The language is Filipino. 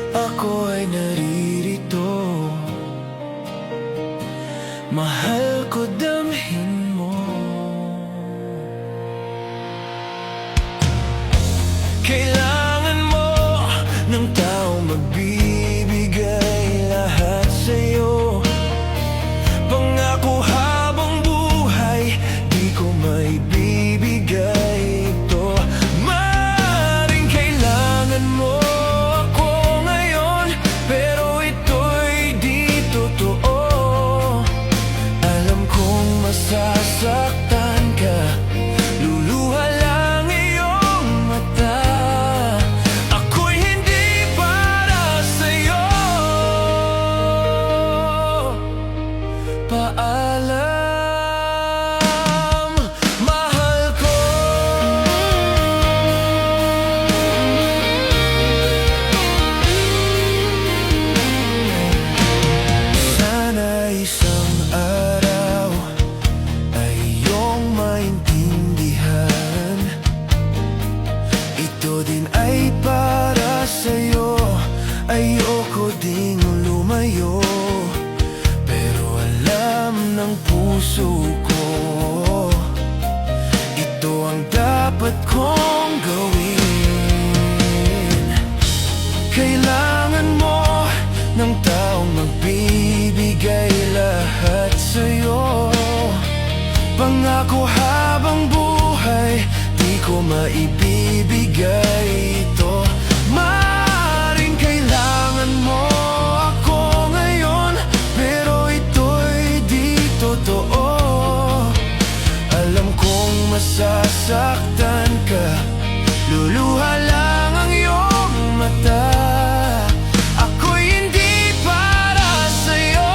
Ako ay naririto, mahal ko damhin mo. Kailangan mo ng taong magbibigay lahat sa'yo. Pangako habang buhay, di ko maibibigay ito. Maaaring kailangan mo ako ngayon, pero ito'y di totoo. Alam kong masasaktan ka, luluha lang iyong mata. Ako'y hindi para sa'yo. Paalam, mahal ko. Sana isang araw ay iyong maintindihan. Ito din ay para sa'yo. Ayoko ding lumayo, pero alam ng puso ko, ito ang dapat kong gawin. Kailangan mo ng taong magbibigay lahat sa'yo. Pangako habang buhay, di ko maibibigay ito. Maaaring kailangan mo ako ngayon, pero ito'y di totoo. Alam kong masasaktan ka, luluha lang ang iyong mata. Ako'y hindi para sa'yo.